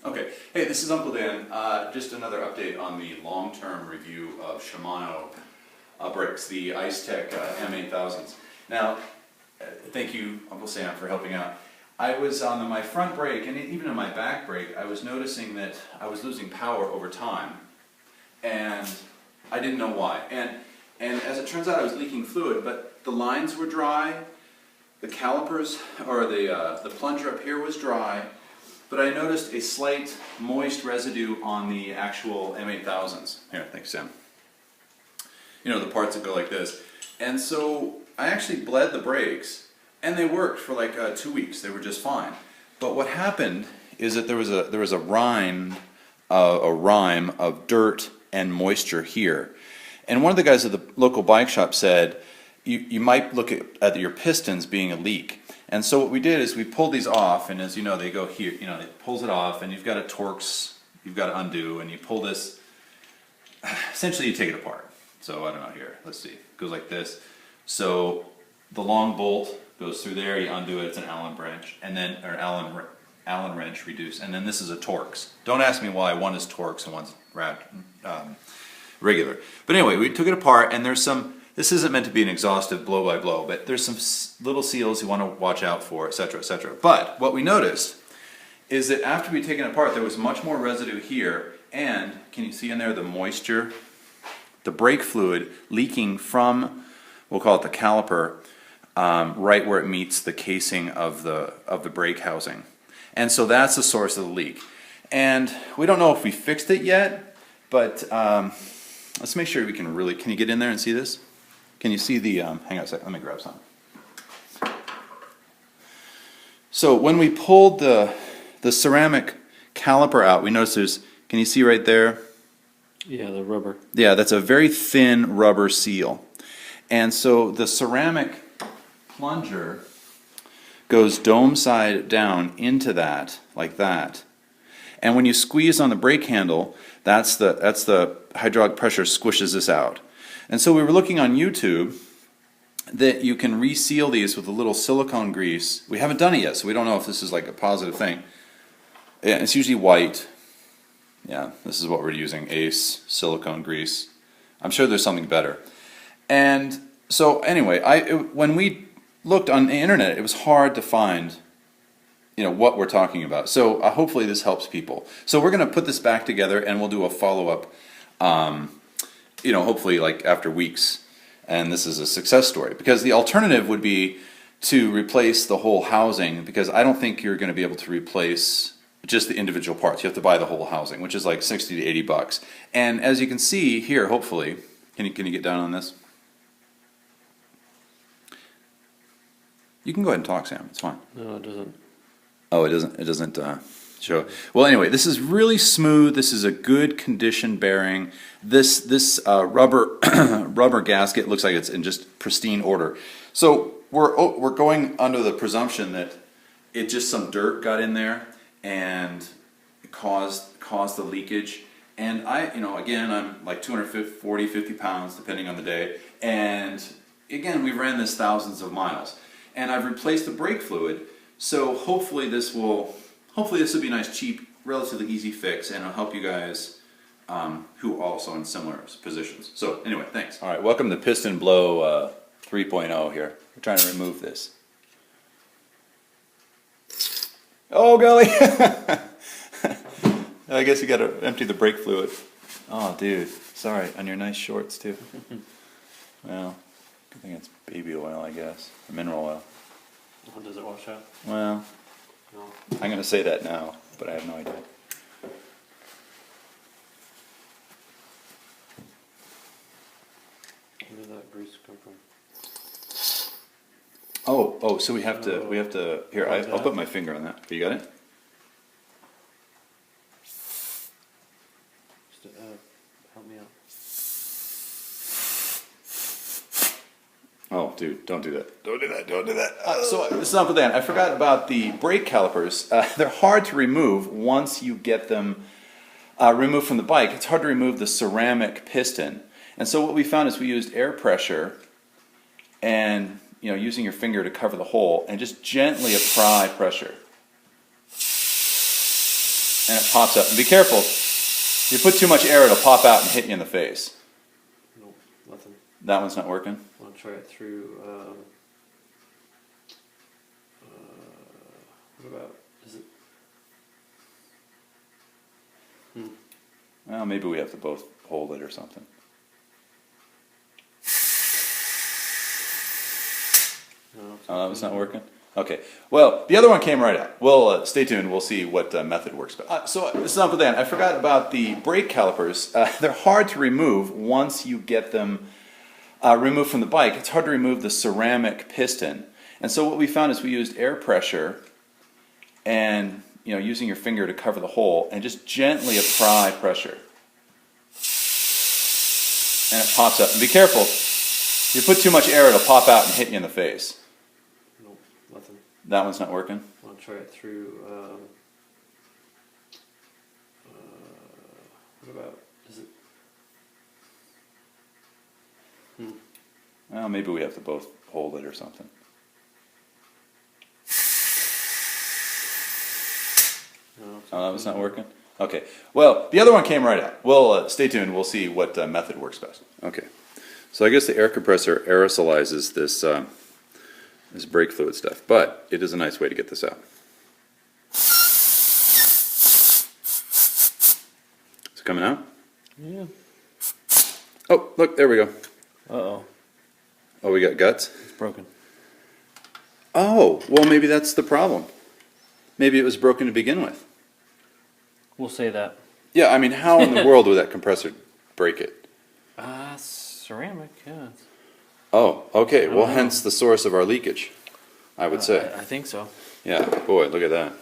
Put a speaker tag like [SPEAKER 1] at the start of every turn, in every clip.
[SPEAKER 1] Okay, hey, this is Uncle Dan. Just another update on the long-term review of Shimano brakes, the IceTech M8000s. Now, thank you, Uncle Sam, for helping out. I was on my front brake, and even on my back brake, I was noticing that I was losing power over time, and I didn't know why. And as it turns out, I was leaking fluid, but the lines were dry, the calipers, or the plunger up here was dry, but I noticed a slight moist residue on the actual M8000s. Here, thanks, Sam. You know, the parts that go like this. And so I actually bled the brakes, and they worked for like 2 weeks. They were just fine. But what happened is that there was a rime of dirt and moisture here. And one of the guys at the local bike shop said, you might look at your pistons being a leak. And so what we did is we pulled these off, and as you know, they go here, you know, it pulls it off, and you've got a Torx, you've got to undo, and you pull this, essentially you take it apart. So I don't know, here, let's see, it goes like this. So the long bolt goes through there, you undo it, it's an Allen wrench, and then, or Allen wrench reduced, and then this is a Torx. Don't ask me why one is Torx and one's regular. But anyway, we took it apart, and there's some, this isn't meant to be an exhaustive blow by blow, but there's some little seals you want to watch out for, etc., etc. But what we noticed is that after we'd taken it apart, there was much more residue here, and can you see in there the moisture, the brake fluid leaking from, we'll call it the caliper, right where it meets the casing of the brake housing. And so that's the source of the leak. And we don't know if we fixed it yet, but let's make sure we can really, can you get in there and see this? Can you see the, hang on a second, let me grab some. So when we pulled the ceramic caliper out, we noticed there's, can you see right there?
[SPEAKER 2] Yeah, the rubber.
[SPEAKER 1] Yeah, that's a very thin rubber seal. And so the ceramic plunger goes dome side down into that, like that. And when you squeeze on the brake handle, that's the hydraulic pressure squishes this out. And so we were looking on YouTube that you can reseal these with a little silicone grease. We haven't done it yet, so we don't know if this is like a positive thing. Yeah, it's usually white. Yeah, this is what we're using, Ace silicone grease. I'm sure there's something better. And so anyway, when we looked on the internet, it was hard to find, you know, what we're talking about. So hopefully this helps people. So we're going to put this back together, and we'll do a follow-up, you know, hopefully like after weeks. And this is a success story, because the alternative would be to replace the whole housing, because I don't think you're going to be able to replace just the individual parts. You have to buy the whole housing, which is like 60 to 80 bucks. And as you can see here, hopefully, can you get down on this? You can go ahead and talk, Sam. It's fine.
[SPEAKER 2] No, it doesn't.
[SPEAKER 1] Oh, it doesn't show. Well, anyway, this is really smooth. This is a good condition bearing. This rubber rubber gasket looks like it's in just pristine order. So we're going under the presumption that it just some dirt got in there and caused the leakage. And I, you know, again, I'm like 240, 50 pounds depending on the day. And again, we ran this thousands of miles. And I've replaced the brake fluid. So hopefully this will be a nice, cheap, relatively easy fix, and it'll help you guys who are also in similar positions. So anyway, thanks. All right, welcome to Piston Blow 3.0 here. We're trying to remove this. Oh golly! I guess you got to empty the brake fluid. Oh dude, sorry, on your nice shorts too. Well, I think it's baby oil, I guess, or mineral oil.
[SPEAKER 2] Oh, does it wash out?
[SPEAKER 1] Well,
[SPEAKER 2] No.
[SPEAKER 1] I'm going to say that now, but I have no idea.
[SPEAKER 2] Where did that grease come from?
[SPEAKER 1] Oh, so we have to, here, I'll put my finger on that. You got it?
[SPEAKER 2] Just, help me out.
[SPEAKER 1] Oh, dude, don't do that. Don't do that, don't do that. So, this is Uncle Dan. I forgot about the brake calipers. They're hard to remove once you get them removed from the bike. It's hard to remove the ceramic piston. And so what we found is we used air pressure and, you know, using your finger to cover the hole and just gently apply pressure. and it pops up. And be careful, if you put too much air, it'll pop out and hit you in the face.
[SPEAKER 2] Nope, nothing.
[SPEAKER 1] That one's not working?
[SPEAKER 2] I'll try it through, what about, is it?
[SPEAKER 1] Well, maybe we have to both hold it or something.
[SPEAKER 2] No, it's
[SPEAKER 1] Oh, that was not working? Okay. Well, the other one came right out. We'll stay tuned. We'll see what method works best. So this is Uncle Dan. I forgot about the brake calipers. They're hard to remove once you get them removed from the bike. It's hard to remove the ceramic piston. And so what we found is we used air pressure and, using your finger to cover the hole and just gently apply pressure. And it pops up. And be careful, if you put too much air, it'll pop out and hit you in the face.
[SPEAKER 2] Nope, nothing.
[SPEAKER 1] That one's not working?
[SPEAKER 2] I'll try it through, what about, is it?
[SPEAKER 1] Well, maybe we have to both hold it or something.
[SPEAKER 2] No, it's
[SPEAKER 1] Oh, that was not working? Okay. Well, the other one came right out. We'll stay tuned. We'll see what method works best. Okay. So I guess the air compressor aerosolizes this this brake fluid stuff, but it is a nice way to get this out. Is it coming out?
[SPEAKER 2] Yeah.
[SPEAKER 1] Oh, look, there we go.
[SPEAKER 2] Uh-oh.
[SPEAKER 1] Oh, we got guts?
[SPEAKER 2] It's broken.
[SPEAKER 1] Oh, well, maybe that's the problem. Maybe it was broken to begin with.
[SPEAKER 2] We'll say that.
[SPEAKER 1] Yeah, I mean, how in the world would that compressor break it?
[SPEAKER 2] Ceramic, yeah.
[SPEAKER 1] Oh, okay. Well,
[SPEAKER 2] know.
[SPEAKER 1] hence the source of our leakage, I would say.
[SPEAKER 2] I think so.
[SPEAKER 1] Yeah, boy, look at that.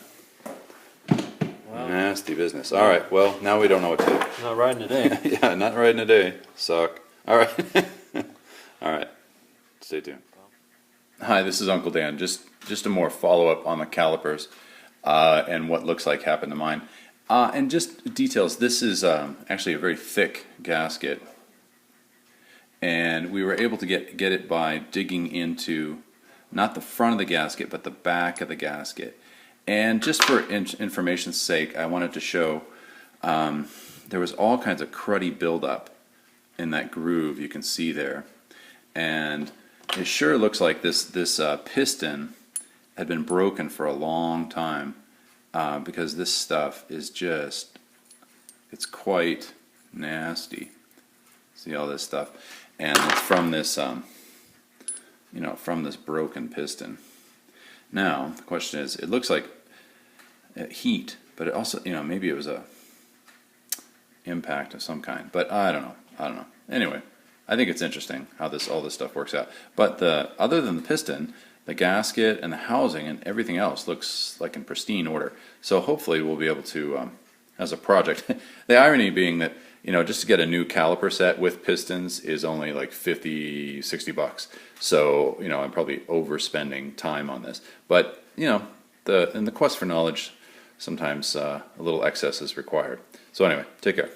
[SPEAKER 2] Well,
[SPEAKER 1] Nasty business. All right, well, now we don't know what to do.
[SPEAKER 2] not riding today.
[SPEAKER 1] Yeah, not riding a day. Suck. All right. All right. Stay tuned. Hi, this is Uncle Dan. Just a more follow-up on the calipers and what looks like happened to mine. And just details, this is actually a very thick gasket. And we were able to get it by digging into not the front of the gasket, but the back of the gasket. And just for information's sake, I wanted to show there was all kinds of cruddy buildup in that groove you can see there. And it sure looks like this piston had been broken for a long time because this stuff is just, it's quite nasty. See all this stuff? And it's from this, from this broken piston. Now, the question is, it looks like heat, but it also, maybe it was a impact of some kind. But I don't know. Anyway, I think it's interesting how all this stuff works out. But other than the piston, the gasket and the housing and everything else looks like in pristine order. So hopefully we'll be able to, as a project, the irony being that, just to get a new caliper set with pistons is only like $50-$60. So, I'm probably overspending time on this. But, in the quest for knowledge, sometimes a little excess is required. So anyway, take care.